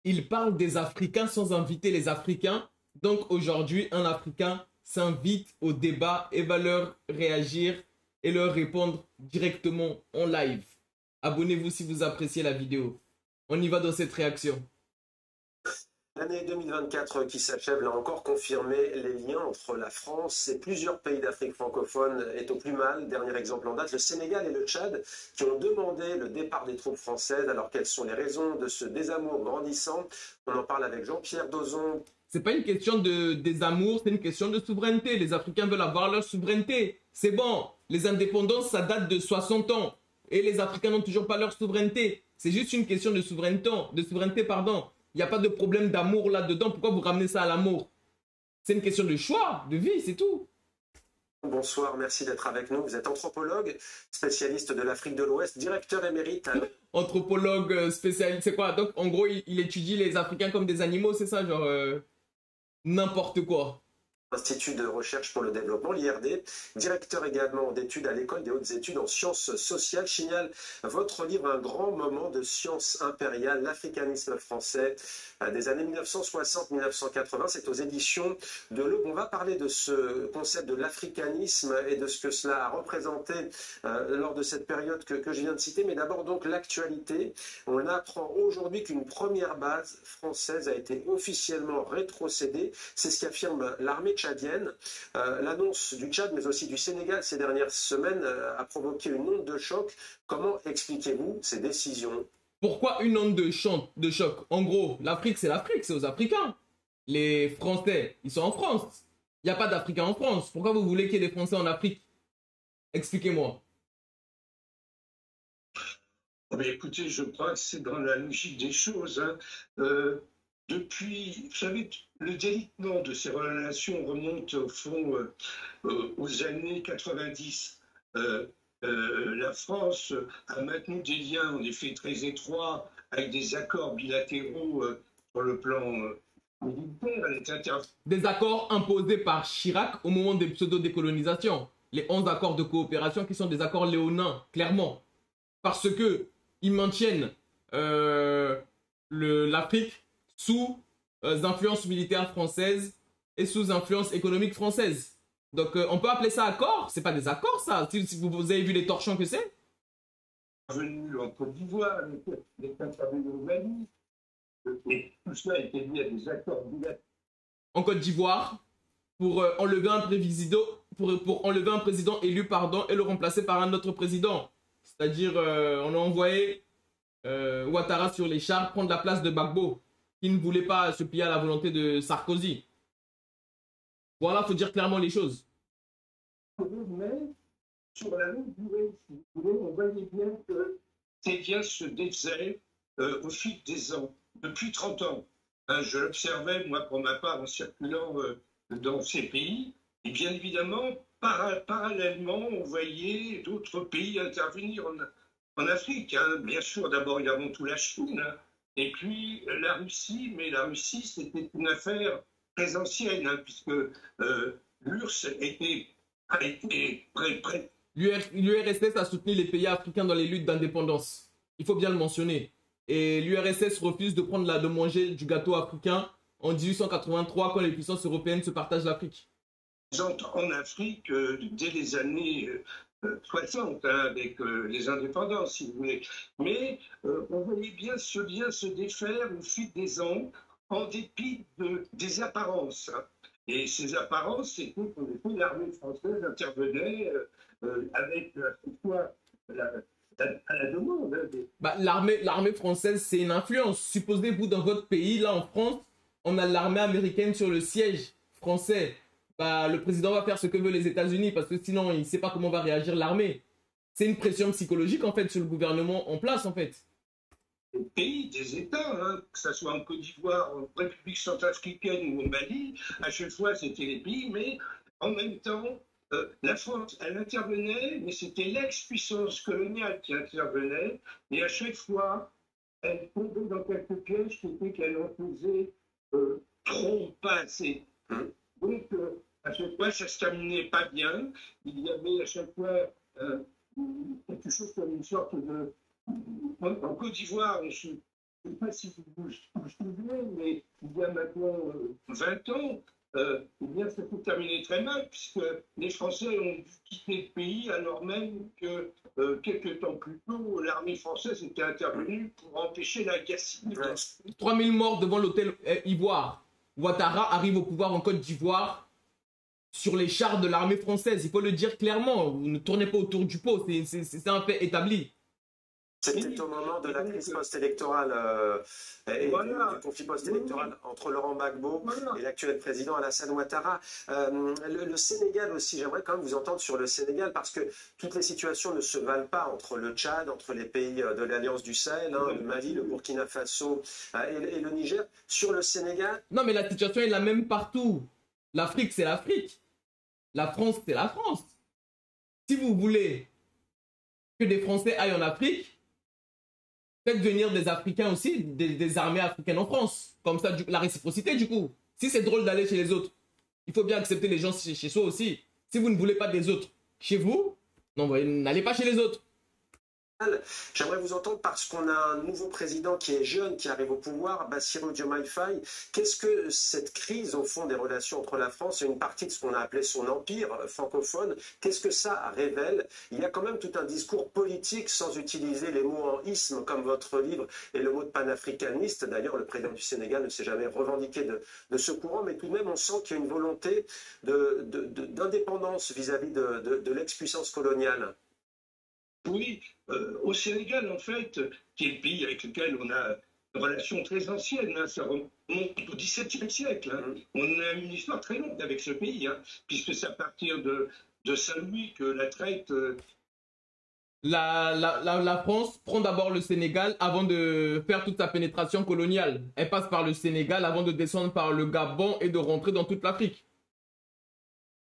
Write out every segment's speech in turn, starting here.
il parle des Africains sans inviter les Africains. Donc aujourd'hui, un Africain s'invite au débat et va leur réagir et leur répondre directement en live. Abonnez-vous si vous appréciez la vidéo. On y va dans cette réaction. L'année 2024 qui s'achève l'a encore confirmé, les liens entre la France et plusieurs pays d'Afrique francophone est au plus mal. Dernier exemple en date, le Sénégal et le Tchad qui ont demandé le départ des troupes françaises. Alors quelles sont les raisons de ce désamour grandissant? On en parle avec Jean-Pierre Dozon. C'est pas une question de désamour, c'est une question de souveraineté. Les Africains veulent avoir leur souveraineté. C'est bon, les indépendances, ça date de 60 ans. Et les Africains n'ont toujours pas leur souveraineté. C'est juste une question de souveraineté, pardon. Il n'y a pas de problème d'amour là-dedans. Pourquoi vous ramenez ça à l'amour? C'est une question de choix, de vie, c'est tout. Bonsoir, merci d'être avec nous. Vous êtes anthropologue, spécialiste de l'Afrique de l'Ouest, directeur émérite. Anthropologue spécialiste, c'est quoi? Donc, en gros, il étudie les Africains comme des animaux, c'est ça? Genre, n'importe quoi. Institut de recherche pour le développement, l'IRD, directeur également d'études à l'École des hautes études en sciences sociales. Chignal, votre livre, un grand moment de science impériale, l'africanisme français des années 1960-1980, c'est aux éditions de l'Aube. On va parler de ce concept de l'africanisme et de ce que cela a représenté lors de cette période que je viens de citer. Mais d'abord donc l'actualité. On apprend aujourd'hui qu'une première base française a été officiellement rétrocédée. C'est ce qu'affirme l'armée tchadienne. L'annonce du Tchad, mais aussi du Sénégal ces dernières semaines a provoqué une onde de choc. Comment expliquez-vous ces décisions? Pourquoi une onde de choc? En gros, l'Afrique, c'est aux Africains. Les Français, ils sont en France. Il n'y a pas d'Africains en France. Pourquoi vous voulez qu'il y ait des Français en Afrique? Expliquez-moi. Mais écoutez, je crois que c'est dans la logique des choses. Depuis, vous savez, le délitement de ces relations remonte au fond aux années 90. La France a maintenu des liens en effet très étroits avec des accords bilatéraux sur le plan militaire. Des accords imposés par Chirac au moment des pseudo-décolonisations. Les 11 accords de coopération qui sont des accords léonins, clairement. Parce que ils maintiennent l'Afrique sous influence militaire française et sous influence économique française. Donc, on peut appeler ça accord? C'est pas des accords, ça. Si vous avez vu les torchons que c'est? Venu en Côte d'Ivoire, les intervenus au Mali, et tout cela a été lié à des accords bilatéraux. En Côte d'Ivoire, pour enlever un président, pour enlever un président élu, pardon, et le remplacer par un autre président. C'est-à-dire, on a envoyé Ouattara sur les chars prendre la place de Gbagbo, qui ne voulait pas se plier à la volonté de Sarkozy. Voilà, il faut dire clairement les choses. Mais sur la longue durée, si vous voulez, on voyait bien que ces liens se défaisaient au fil des ans, depuis 30 ans. Je l'observais, moi, pour ma part, en circulant dans ces pays. Et bien évidemment, parallèlement, on voyait d'autres pays intervenir en Afrique. Bien sûr, d'abord et avant tout la Chine, et puis la Russie. Mais la Russie, c'était une affaire très ancienne, puisque l'URSS a été prêt. L'URSS a soutenu les pays africains dans les luttes d'indépendance. Il faut bien le mentionner. Et l'URSS refuse de manger du gâteau africain en 1883 quand les puissances européennes se partagent l'Afrique. En Afrique, dès les années 60, avec les indépendances, si vous voulez. Mais on voyait bien ce lien se défaire au fil des ans, en dépit des apparences. Et ces apparences, c'était qu'en effet, l'armée française intervenait avec à la demande. L'armée française, c'est une influence. Supposez-vous, dans votre pays, là en France, on a l'armée américaine sur le siège français. Le président va faire ce que veulent les États-Unis parce que sinon, il ne sait pas comment va réagir l'armée. C'est une pression psychologique, en fait, sur le gouvernement en place, en fait. Les pays, des États, que ce soit en Côte d'Ivoire, en République centrafricaine ou au Mali, à chaque fois, c'était les pays, mais en même temps, la France, elle intervenait, mais c'était l'ex-puissance coloniale qui intervenait, et à chaque fois, elle tombait dans quelques pièges qui étaient qu'elle en faisait trop, pas assez. Donc, à chaque fois, ça ne se terminait pas bien. Il y avait à chaque fois quelque chose comme une sorte de... En Côte d'Ivoire, je ne sais pas si vous vous souvenez, arrivé, mais il y a maintenant 20 ans, eh bien, ça s'est terminé très mal, puisque les Français ont dû quitter le pays, alors même que quelques temps plus tôt, l'armée française était intervenue pour empêcher la guerre. 3000 morts devant l'hôtel Ivoire. Ouattara arrive au pouvoir en Côte d'Ivoire sur les chars de l'armée française. Il faut le dire clairement. Vous ne tournez pas autour du pot. C'est un fait établi. C'était au moment de la crise post-électorale et du conflit post-électoral entre Laurent Gbagbo et l'actuel président Alassane Ouattara. Le Sénégal aussi, j'aimerais quand même vous entendre sur le Sénégal parce que toutes les situations ne se valent pas entre le Tchad, entre les pays de l'Alliance du Sahel, le Mali, le Burkina Faso et le Niger. Sur le Sénégal... Non, mais la situation est la même partout. L'Afrique, c'est l'Afrique. La France, c'est la France. Si vous voulez que des Français aillent en Afrique, faites venir des Africains aussi, des armées africaines en France. Comme ça, la réciprocité du coup. Si c'est drôle d'aller chez les autres, il faut bien accepter les gens chez soi aussi. Si vous ne voulez pas des autres chez vous, non, n'allez pas chez les autres. J'aimerais vous entendre parce qu'on a un nouveau président qui est jeune, qui arrive au pouvoir, Bassirou Diomaye Faye. Qu'est-ce que cette crise, au fond, des relations entre la France et une partie de ce qu'on a appelé son empire francophone, qu'est-ce que ça révèle? Il y a quand même tout un discours politique sans utiliser les mots en isme, comme votre livre, et le mot de panafricaniste. D'ailleurs, le président du Sénégal ne s'est jamais revendiqué de ce courant, mais tout de même, on sent qu'il y a une volonté d'indépendance vis-à-vis de l'ex-puissance coloniale. Oui, au Sénégal, en fait, qui est le pays avec lequel on a une relation très ancienne, hein, ça remonte au XVIIe siècle. Hein. On a une histoire très longue avec ce pays, hein, puisque c'est à partir de Saint-Louis que la traite... La France prend d'abord le Sénégal avant de faire toute sa pénétration coloniale. Elle passe par le Sénégal avant de descendre par le Gabon et de rentrer dans toute l'Afrique.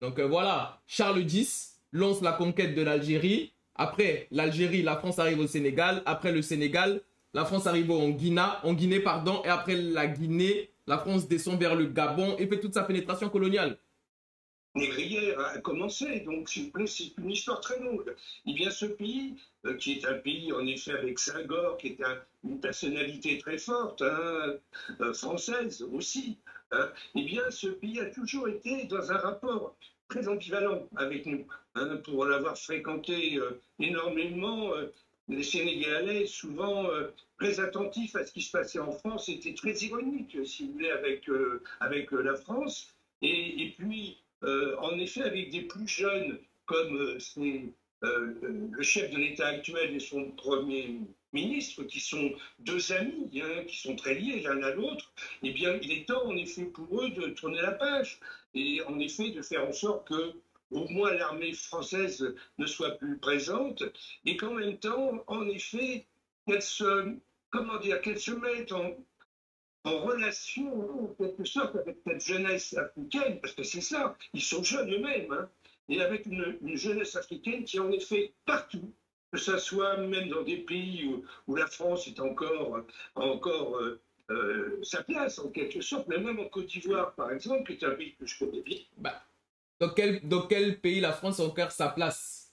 Donc voilà, Charles X lance la conquête de l'Algérie. Après l'Algérie, la France arrive au Sénégal. Après le Sénégal, la France arrive en Guinée, et après la Guinée, la France descend vers le Gabon et fait toute sa pénétration coloniale. Négrière a commencé, donc c'est une histoire très longue. Eh bien, ce pays, qui est un pays en effet avec Senghor, qui est une personnalité très forte, hein, française aussi, hein, eh bien, ce pays a toujours été dans un rapport très ambivalent avec nous. Hein, pour l'avoir fréquenté énormément, les Sénégalais, souvent très attentifs à ce qui se passait en France, étaient très ironiques, si vous voulez, avec la France. Et puis, en effet, avec des plus jeunes, comme le chef de l'État actuel et son premier ministre, qui sont deux amis, hein, qui sont très liés l'un à l'autre, eh bien, il est temps, en effet, pour eux de tourner la page et, en effet, de faire en sorte que au moins l'armée française ne soit plus présente, et qu'en même temps, en effet, qu'elle se mette en relation, en quelque sorte, avec cette jeunesse africaine, parce que c'est ça, ils sont jeunes eux-mêmes, hein, et avec une jeunesse africaine qui est en effet partout, que ce soit même dans des pays où la France est encore sa place, en quelque sorte, mais même en Côte d'Ivoire, par exemple, qui est un pays que je connais bien. Dans quel pays la France a encore sa place?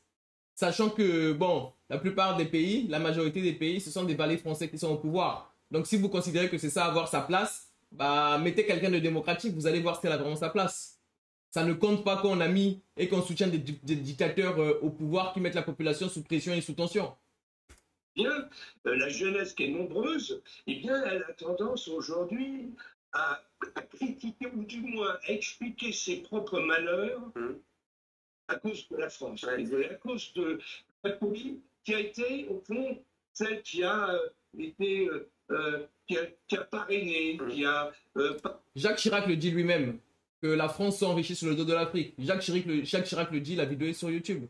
Sachant que, bon, la plupart des pays, la majorité des pays, ce sont des valets français qui sont au pouvoir. Donc, si vous considérez que c'est ça, avoir sa place, bah, mettez quelqu'un de démocratique, vous allez voir si elle a vraiment sa place. Ça ne compte pas qu'on a mis et qu'on soutient des dictateurs au pouvoir qui mettent la population sous pression et sous tension. Bien, la jeunesse qui est nombreuse, eh bien, elle a tendance aujourd'hui à critiquer ou du moins à expliquer ses propres malheurs à cause de la France, à cause de la politique qui a été, au fond, celle qui a été, qui a parrainé, qui a... Jacques Chirac le dit lui-même, que la France s'enrichit sur le dos de l'Afrique. Jacques Chirac le dit, la vidéo est sur YouTube.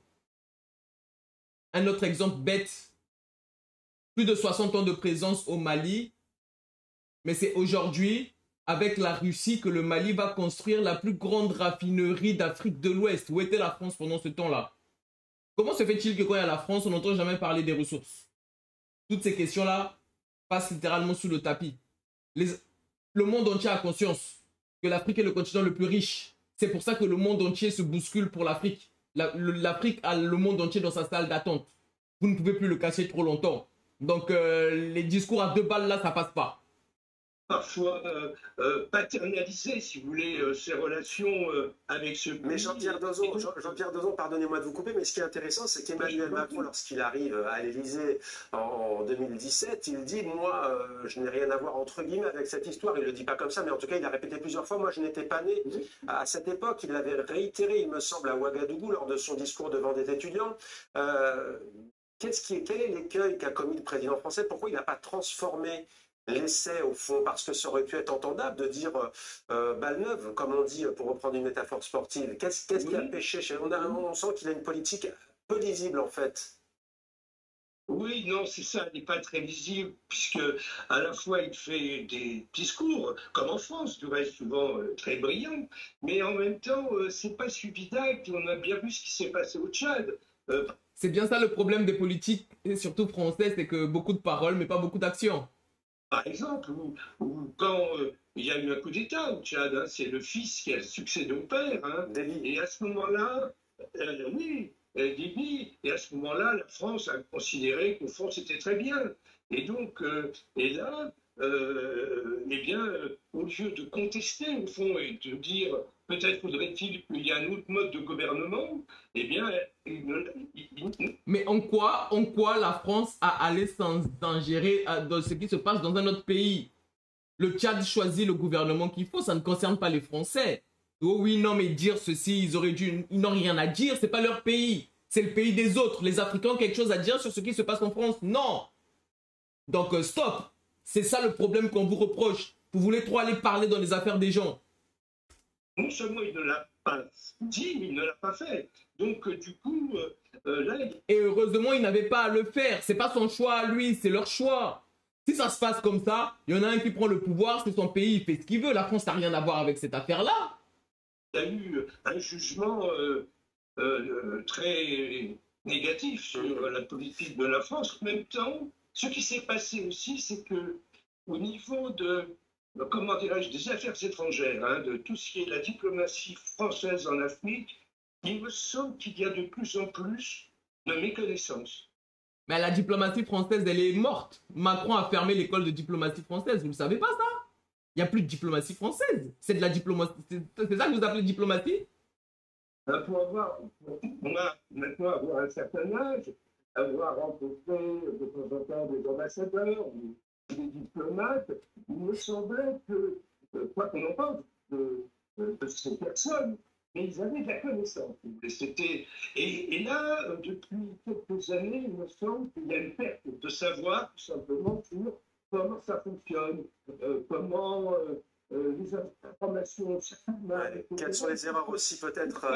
Un autre exemple bête, plus de 60 ans de présence au Mali, mais c'est aujourd'hui, avec la Russie, que le Mali va construire la plus grande raffinerie d'Afrique de l'Ouest. Où était la France pendant ce temps-là? Comment se fait-il que quand il y a la France, on n'entend jamais parler des ressources? Toutes ces questions-là passent littéralement sous le tapis. Le monde entier a conscience que l'Afrique est le continent le plus riche. C'est pour ça que le monde entier se bouscule pour l'Afrique. L'Afrique a le monde entier dans sa salle d'attente. Vous ne pouvez plus le cacher trop longtemps. Donc, les discours à deux balles, là, ça passe pas. parfois paternaliser, si vous voulez, ses relations avec ce pays. Mais Jean-Pierre Dozon, Jean-Pierre Dozon, pardonnez-moi de vous couper, mais ce qui est intéressant, c'est qu'Emmanuel Macron, lorsqu'il arrive à l'Élysée en 2017, il dit, moi, je n'ai rien à voir entre guillemets avec cette histoire. Il ne le dit pas comme ça, mais en tout cas, il a répété plusieurs fois, moi, je n'étais pas né à cette époque. Il l'avait réitéré, il me semble, à Ouagadougou, lors de son discours devant des étudiants. Quel est l'écueil qu'a commis le président français? Pourquoi il n'a pas transformé l'essai, au fond, parce que ça aurait pu être entendable de dire balle neuve, comme on dit, pour reprendre une métaphore sportive. Qu'est-ce qui a péché on sent qu'il a une politique peu lisible, en fait. Oui, non, c'est ça, il n'est pas très lisible, puisque à la fois il fait des discours, comme en France, du reste souvent très brillants, mais en même temps, c'est pas suivi d'actes. On a bien vu ce qui s'est passé au Tchad. C'est bien ça le problème des politiques, et surtout français, c'est que beaucoup de paroles, mais pas beaucoup d'actions. Par exemple, ou quand il y a eu un coup d'État au Tchad, hein, c'est le fils qui a succédé au père. Hein, et à ce moment-là, oui, Déby, et à ce moment-là, la France a considéré qu'au fond, c'était très bien. Et donc, et là, eh bien, au lieu de contester, au fond, et de dire peut-être faudrait-il qu'il y ait un autre mode de gouvernement, eh bien, mais en quoi la France a allé s'ingérer dans ce qui se passe dans un autre pays? Le Tchad choisit le gouvernement qu'il faut, ça ne concerne pas les Français. Oh oui, non, mais dire ceci, ils n'ont rien à dire, c'est pas leur pays. C'est le pays des autres. Les Africains ont quelque chose à dire sur ce qui se passe en France? Non. Donc, stop. C'est ça le problème qu'on vous reproche. Vous voulez trop aller parler dans les affaires des gens. Non seulement il ne l'a pas dit, mais il ne l'a pas fait. Donc, du coup, là... Et heureusement, il n'avait pas à le faire. C'est pas son choix à lui, c'est leur choix. Si ça se passe comme ça, il y en a un qui prend le pouvoir, c'est son pays, il fait ce qu'il veut. La France n'a rien à voir avec cette affaire-là. Il y a eu un jugement très négatif sur la politique de la France. En même temps, ce qui s'est passé aussi, c'est que au niveau de, comment dirais-je, des affaires étrangères, hein, de tout ce qui est la diplomatie française en Afrique, il me semble qu'il y a de plus en plus de méconnaissance. Mais la diplomatie française, elle est morte. Macron a fermé l'école de diplomatie française. Vous ne le savez pas, ça? Il n'y a plus de diplomatie française. C'est de la diplomatie. C'est ça que vous appelez diplomatie? On a maintenant avoir un certain âge, avoir rencontré de temps en temps des ambassadeurs, des diplomates, il me semblait que, quoi qu'on en pense de ces personnes, mais ils avaient de la connaissance. Et là, depuis quelques années, il me semble qu'il y a une perte de savoir, tout simplement, sur comment ça fonctionne, comment les informations circulent. Quelles sont les erreurs aussi peut-être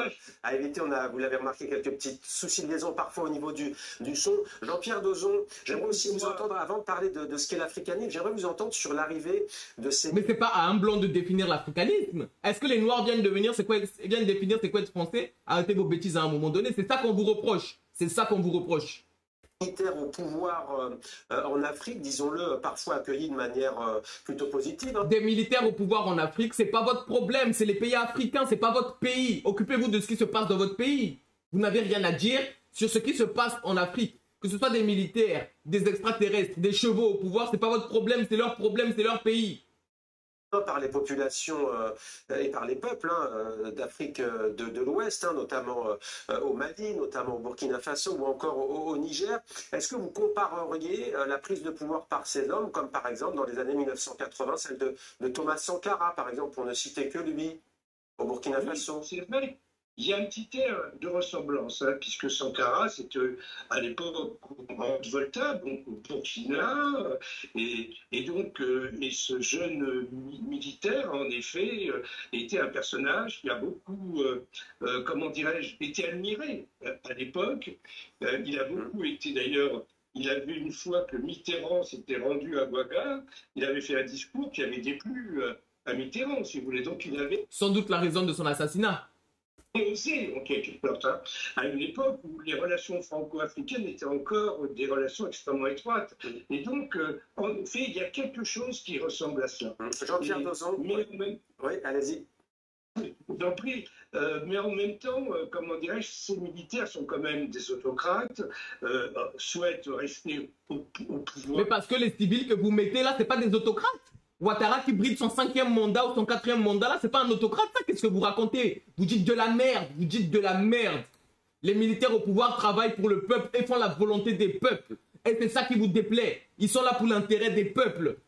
à éviter? Vous l'avez remarqué, quelques petits soucis de liaison parfois au niveau du son. Jean-Pierre Dozon, j'aimerais aussi vous entendre, avant de parler de ce qu'est l'africanisme, j'aimerais vous entendre sur l'arrivée de ces... Mais c'est pas à un blanc de définir l'africanisme. Est-ce que les Noirs viennent définir c'est quoi être français? Arrêtez vos bêtises à un moment donné. C'est ça qu'on vous reproche. C'est ça qu'on vous reproche. Militaires au pouvoir en Afrique, disons-le, parfois accueillis de manière plutôt positive. Hein. Des militaires au pouvoir en Afrique, c'est pas votre problème, c'est les pays africains, c'est pas votre pays. Occupez-vous de ce qui se passe dans votre pays. Vous n'avez rien à dire sur ce qui se passe en Afrique. Que ce soit des militaires, des extraterrestres, des chevaux au pouvoir, c'est pas votre problème, c'est leur pays. Par les populations et par les peuples d'Afrique de l'Ouest, notamment au Mali, notamment au Burkina Faso ou encore au Niger. Est-ce que vous compareriez la prise de pouvoir par ces hommes, comme par exemple dans les années 1980, celle de Thomas Sankara, par exemple, pour ne citer que lui, au Burkina Faso? C'est vrai. Il y a un petit air de ressemblance, hein, puisque Sankara, c'était à l'époque Volta, donc au Burkina, et donc et ce jeune militaire, en effet, était un personnage qui a beaucoup, comment dirais-je, été admiré à l'époque. Il a beaucoup été d'ailleurs. Il a vu une fois que Mitterrand s'était rendu à Ouaga, il avait fait un discours qui avait déplu à Mitterrand, si vous voulez. Donc il avait sans doute la raison de son assassinat. Osé, en quelque sorte, hein, à une époque où les relations franco-africaines étaient encore des relations extrêmement étroites. Et donc, en effet, il y a quelque chose qui ressemble à cela. Jean-Pierre Dozon, oui, allez-y. J'en prie, mais en même temps, comment dirais-je, ces militaires sont quand même des autocrates, souhaitent rester au pouvoir. Mais parce que les civils que vous mettez là, c'est pas des autocrates. Ouattara qui bride son 5e mandat ou son 4e mandat, là, c'est pas un autocrate, ça? Qu'est-ce que vous racontez? Vous dites de la merde, vous dites de la merde. Les militaires au pouvoir travaillent pour le peuple et font la volonté des peuples. Et c'est ça qui vous déplaît. Ils sont là pour l'intérêt des peuples.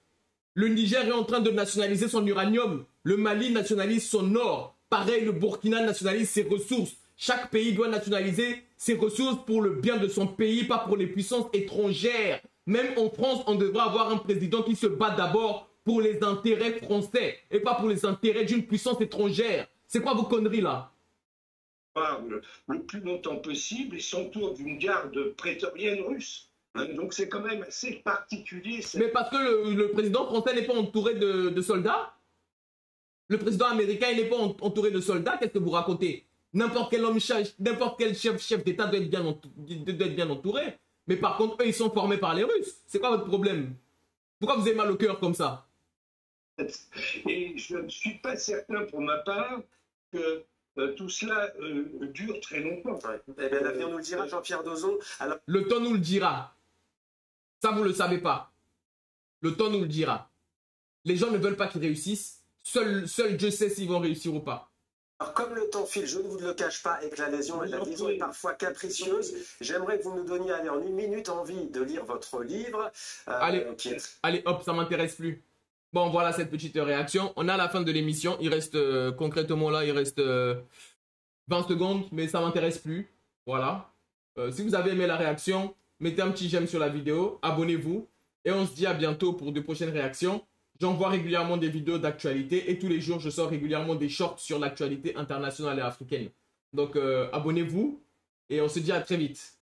Le Niger est en train de nationaliser son uranium. Le Mali nationalise son or. Pareil, le Burkina nationalise ses ressources. Chaque pays doit nationaliser ses ressources pour le bien de son pays, pas pour les puissances étrangères. Même en France, on devrait avoir un président qui se bat d'abord pour les intérêts français et pas pour les intérêts d'une puissance étrangère. C'est quoi vos conneries là? Le plus longtemps possible et s'entoure d'une garde prétorienne russe. Donc c'est quand même assez particulier. Mais parce que le président français n'est pas entouré de soldats? Le président américain n'est pas entouré de soldats? Qu'est-ce que vous racontez? N'importe quel homme, n'importe quel chef d'État doit être bien entouré. Mais par contre, eux, ils sont formés par les Russes. C'est quoi votre problème? Pourquoi vous avez mal au cœur comme ça? Et je ne suis pas certain pour ma part que tout cela dure très longtemps. Ouais. Eh bien, l'avenir nous le dira, Jean-Pierre Dozon. Alors... Le temps nous le dira. Ça, vous ne le savez pas. Le temps nous le dira. Les gens ne veulent pas qu'ils réussissent. Seul Dieu sait s'ils vont réussir ou pas. Alors, comme le temps file, je ne vous le cache pas, et que la liaison est parfois capricieuse, j'aimerais que vous nous donniez en 1 minute envie de lire votre livre. Allez, hop, ça m'intéresse plus. Bon, voilà cette petite réaction. On est à la fin de l'émission. Il reste, concrètement là, il reste 20 secondes, mais ça m'intéresse plus. Voilà. Si vous avez aimé la réaction, mettez un petit j'aime sur la vidéo, abonnez-vous, et on se dit à bientôt pour de prochaines réactions. J'envoie régulièrement des vidéos d'actualité et tous les jours, je sors régulièrement des shorts sur l'actualité internationale et africaine. Donc, abonnez-vous et on se dit à très vite.